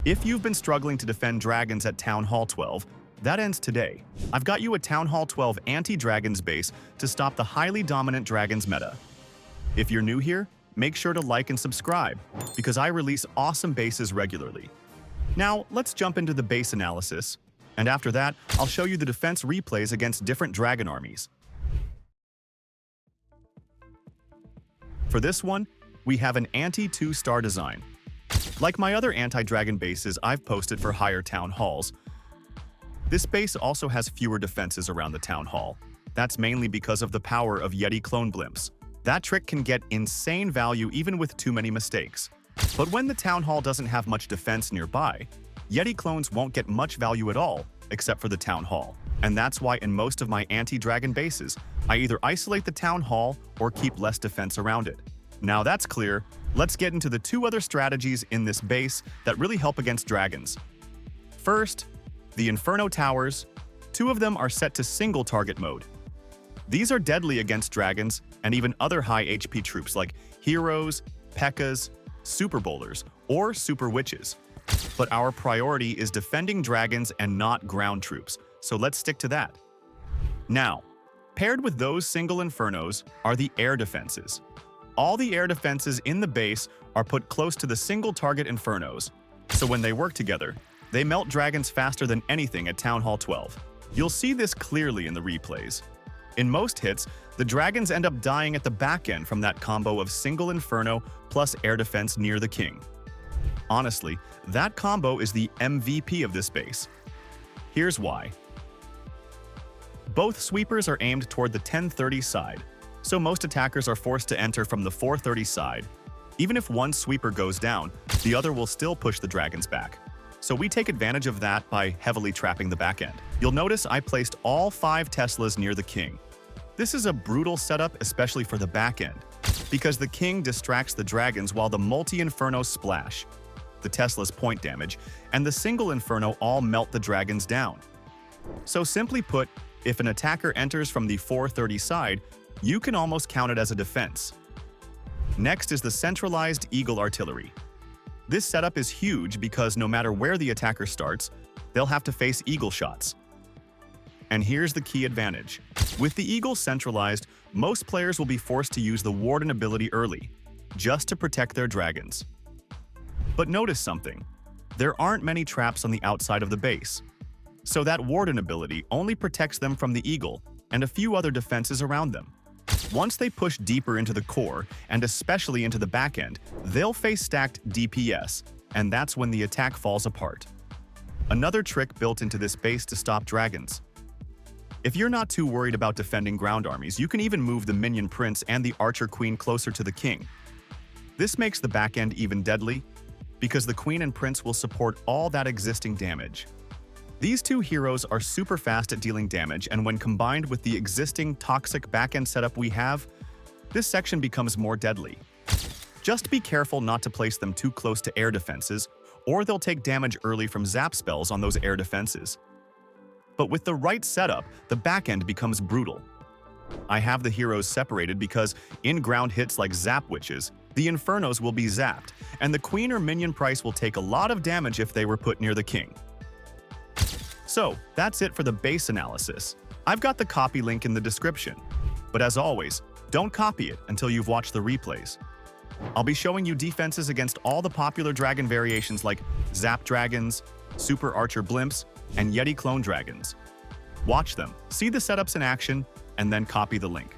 If you've been struggling to defend dragons at Town Hall 12, that ends today. I've got you a Town Hall 12 anti-dragons base to stop the highly dominant dragons meta. If you're new here, make sure to like and subscribe, because I release awesome bases regularly. Now, let's jump into the base analysis, and after that, I'll show you the defense replays against different dragon armies. For this one, we have an anti-2-star design. Like my other anti-dragon bases I've posted for higher town halls, this base also has fewer defenses around the town hall. That's mainly because of the power of Yeti clone blimps. That trick can get insane value even with too many mistakes. But when the town hall doesn't have much defense nearby, Yeti clones won't get much value at all, except for the town hall. And that's why in most of my anti-dragon bases, I either isolate the town hall or keep less defense around it. Now that's clear, let's get into the two other strategies in this base that really help against dragons. First, the Inferno towers. Two of them are set to single target mode. These are deadly against dragons and even other high HP troops like heroes, P.E.K.K.A.s, super bowlers, or super witches. But our priority is defending dragons and not ground troops, so let's stick to that. Now, paired with those single Infernos are the air defenses. All the air defenses in the base are put close to the single target Infernos, so when they work together, they melt dragons faster than anything at Town Hall 12. You'll see this clearly in the replays. In most hits, the dragons end up dying at the back end from that combo of single Inferno plus air defense near the king. Honestly, that combo is the MVP of this base. Here's why. Both sweepers are aimed toward the 1030 side, so most attackers are forced to enter from the 430 side. Even if one sweeper goes down, the other will still push the dragons back. So we take advantage of that by heavily trapping the back end. You'll notice I placed all 5 Teslas near the king. This is a brutal setup, especially for the back end, because the king distracts the dragons while the multi-Infernos splash, the Tesla's point damage, and the single Inferno all melt the dragons down. So simply put, if an attacker enters from the 430 side, you can almost count it as a defense. Next is the Centralized Eagle Artillery. This setup is huge because no matter where the attacker starts, they'll have to face eagle shots. And here's the key advantage. With the Eagle centralized, most players will be forced to use the Warden ability early, just to protect their dragons. But notice something. There aren't many traps on the outside of the base, so that Warden ability only protects them from the Eagle and a few other defenses around them. Once they push deeper into the core, and especially into the back end, they'll face stacked DPS, and that's when the attack falls apart. Another trick built into this base to stop dragons. If you're not too worried about defending ground armies, you can even move the Minion Prince and the Archer Queen closer to the king. This makes the back end even deadly, because the Queen and Prince will support all that existing damage. These two heroes are super fast at dealing damage, and when combined with the existing toxic backend setup we have, this section becomes more deadly. Just be careful not to place them too close to air defenses, or they'll take damage early from zap spells on those air defenses. But with the right setup, the backend becomes brutal. I have the heroes separated because in ground hits like zap witches, the Infernos will be zapped, and the Queen or Minion Price will take a lot of damage if they were put near the king. So, that's it for the base analysis. I've got the copy link in the description. But as always, don't copy it until you've watched the replays. I'll be showing you defenses against all the popular dragon variations like Zap Dragons, Super Archer Blimps, and Yeti Clone Dragons. Watch them, see the setups in action, and then copy the link.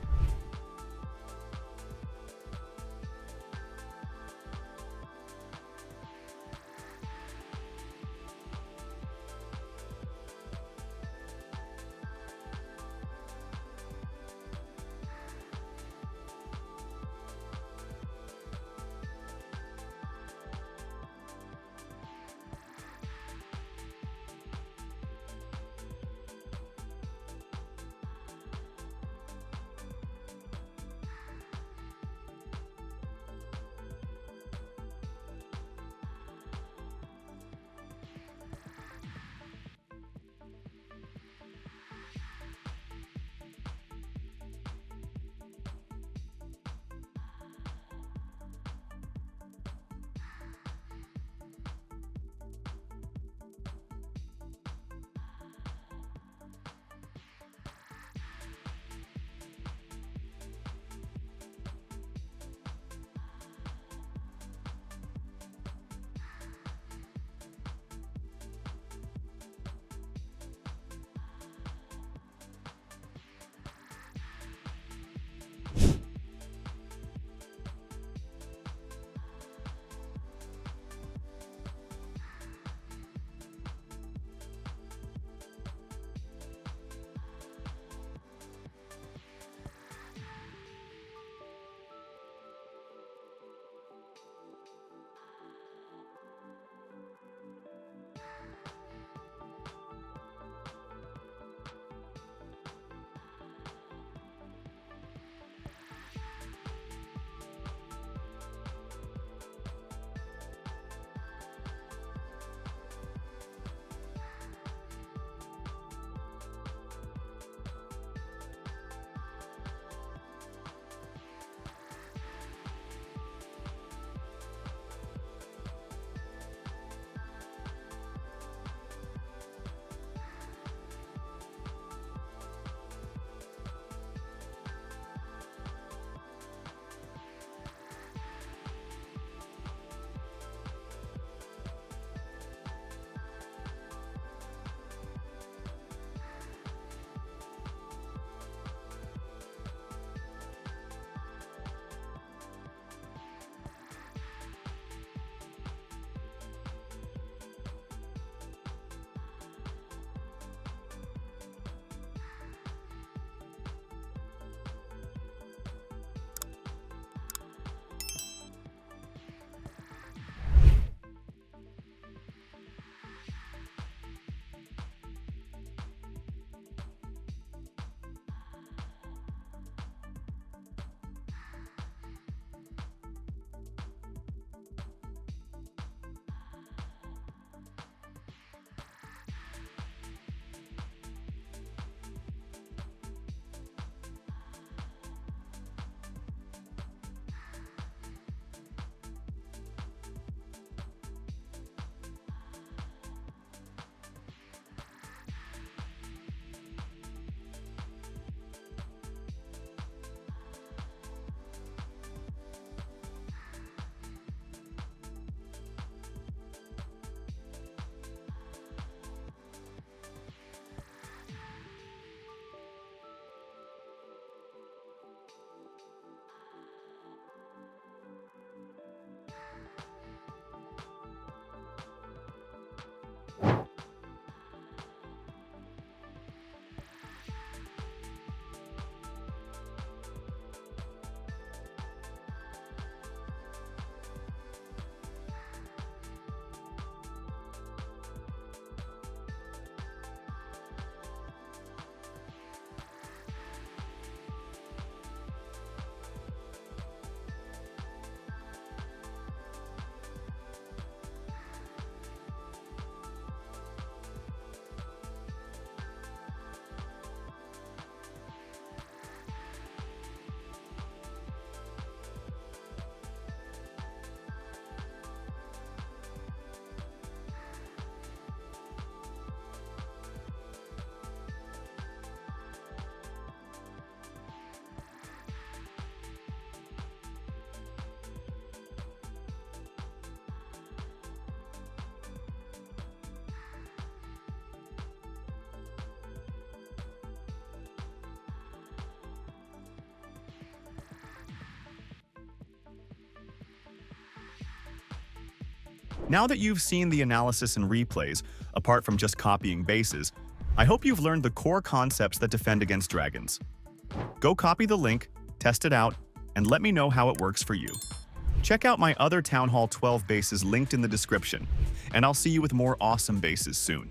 Now that you've seen the analysis and replays, apart from just copying bases, I hope you've learned the core concepts that defend against dragons. Go copy the link, test it out, and let me know how it works for you. Check out my other Town Hall 12 bases linked in the description, and I'll see you with more awesome bases soon.